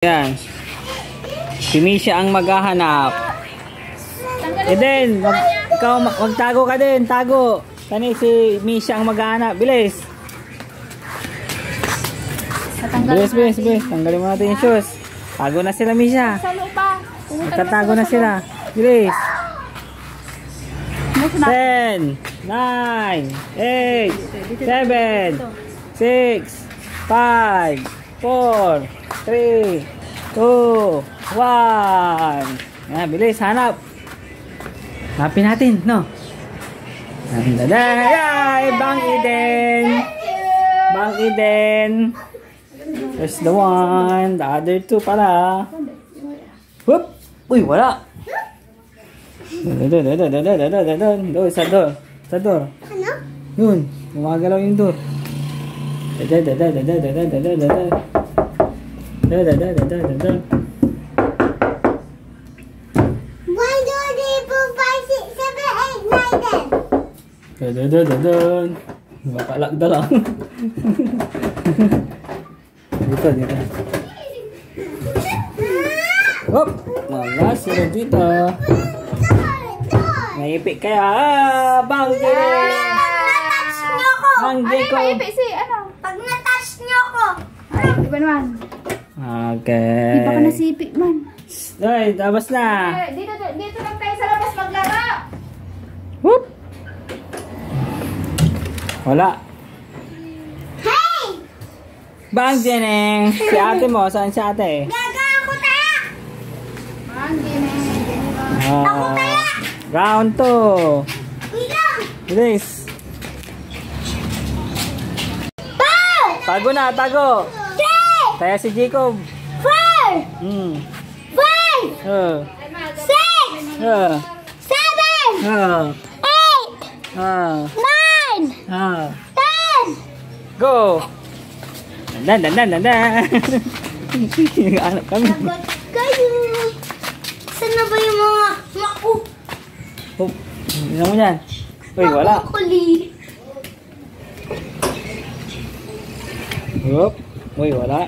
Yan. Si Misha ang maghahanap. Eden, ikaw magtago ka din, tago. Kani si Misha ang maghahanap. Bilis. Bilis. Tanggalin mo natin yung shoes. Tago na sila, Misha. Magtatago na sila. Bilis. 10, 9, 8, 7, 6, 5, 4, 3, 2, 1. Yan, bilis, hanap. Hanapin natin, no? Ay, Bang Eden. Bang Eden. There's the one. The other two pala. Whoop! Uy, wala. Doon, sa door. Sa door. Ano? Yun, gumagalaw yung door. Makalagda lang. Dito. Hop! Wala sila dito. Naipik kaya. Bang Jacob! Bang Jacob! Naipik si ano? Pag na-touch niyo ako. Ay, iba naman. Okay. Di pa ka nasipik man. Ay, labas na. Dito lang tayo sa labas maglaro. Whoop! Wala. Hey! Bang Jeneng! Si ate mo, saan si ate? Gaga ako taya! Ako kaya! Round 2. Bilang! Bilis. Pow! Tago na, tago. 3! Kaya si Jacob. 4! 5! 6! 7! 8! 9! 10! Go! Dan. Hanap kami. Sagot kayo! Saan na ba yung mga mako? Oh, ano mo yan? Uy, wala. Makukuli. Hop. Uy, wala.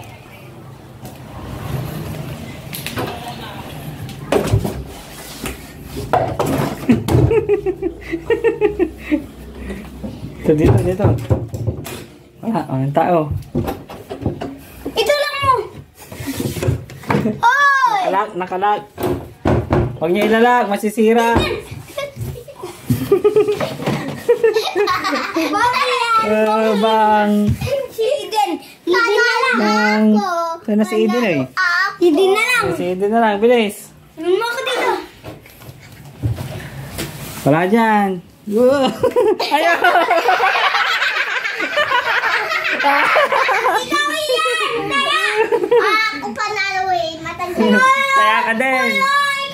Dito. Wala, ang tao. Ito lang mo! Oy! Nakalag. Huwag niya ilalag, masisira. Bang. Si Eden. Bang. Sana si Eden eh. Eden na lang. Si Eden na lang, bilis. Ano mo ako dito? Wala dyan. Ayaw! Ikaw yan! Kaya! Ako panalo eh. Matanda. Kaya ka din.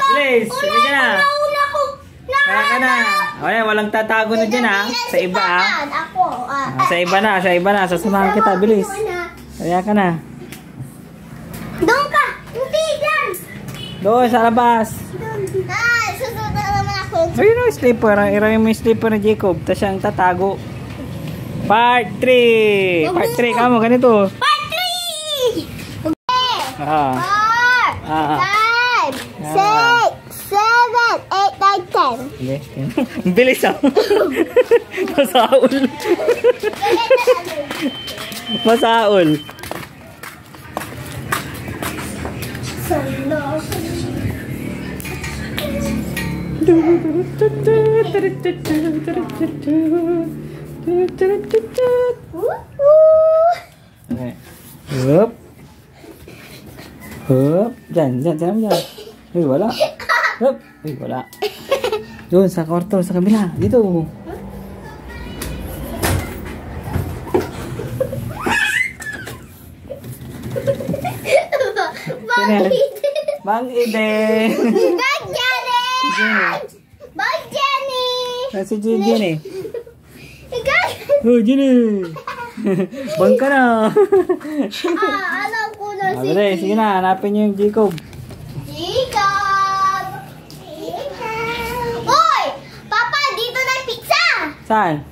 Bilis, sige ka na. Nauna ko. Kaya ka na. Okay, walang tatago na dyan ha. Sa iba ha. Ako. Sa iba na. Sasamahan kita, bilis. Kaya ka na. Doon ka. Hindi dyan. Doon, sa labas. Susunod na naman ako. Ayun o, slipper. Irayin mo yung slipper ni Jacob. Tapos siyang tatago. Part 3. Part 3 ka mo, ganito. Part 3! Okay. 4, 5, 6, 7, 8, 9, 10. Ang bilis ah. Masaul. Masaul. Okay. Hup. Diyan. Uy, wala. Hup. Uy, wala. Doon, sa kwarto, sa kabila. Dito. Bang Eden. Bang Jenny! Bang Jenny! Si Jenny. Ikaw! Oh, Jenny. Bang ka na. Alam ko na si Sige na, hanapin niyo yung Jacob. Jacob! Hoy! Papa, dito na yung pizza! Saan?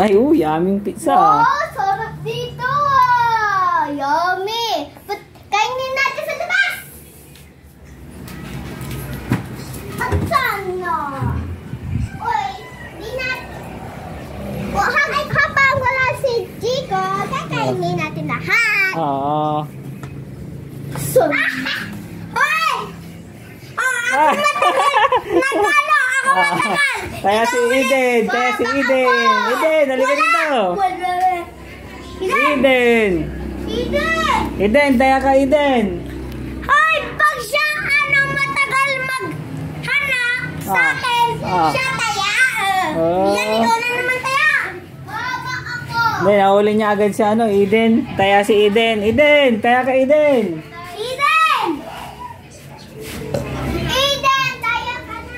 Ay, yummy pizza. Oh, sarap dito ah! Yummy! Kainin Son. Hoy! Ako matagal. Kaya si Eden. Kaya si Eden. Eden, halika dito. Eden. Eden, taya ka Eden. Hoy, pag siya matagal maghanap sa akin, siya taya. Yan, ikaw na naman taya. Baba ako. Hindi, nahuli niya agad si Eden. Taya si Eden. Eden, taya ka Eden. Eden! Eden, taya ka na.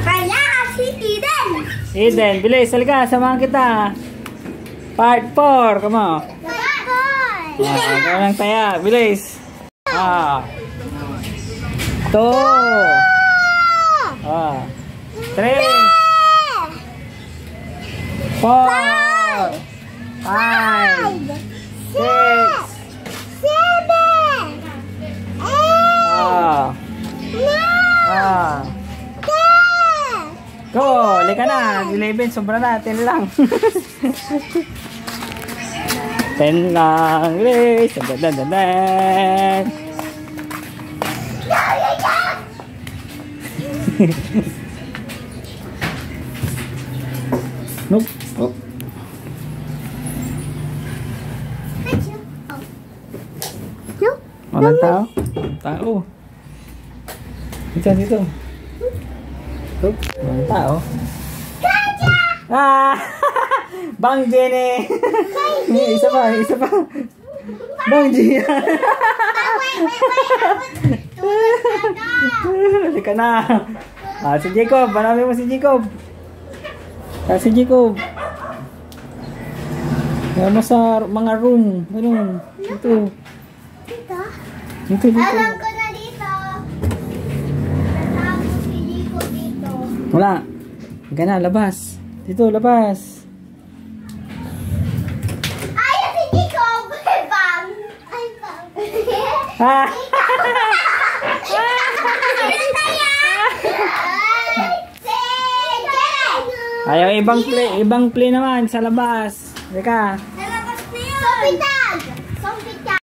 Kaya si Eden. Eden, bilis, halika, samahan kita. Part 4, come on. Bye-bye. Ikaw lang taya, bilis. 2. 3. 4. 5. 6. 7, 8, 9, 10. Go, halika na. 11, sobra na. 10 lang. 10 lang. Bilis. Dan. Nope. Oh. Walang tao? Tao. Dito. Oh, walang tao. Bang Jenny! Isa pa. Bang Jenny! Halika na. Si Jacob. Marami mo si Jacob. Si Jacob. Kaya mo sa mga room. Ano? Dito. Dito. Alam ko na dito. Natapos si Nico dito. Wala. Halika na, labas. Dito, labas. Ayaw si Nico. Bang. Ay, bang. Ayaw, ibang play naman sa labas. Halika. Nalabas na yun. Kapita.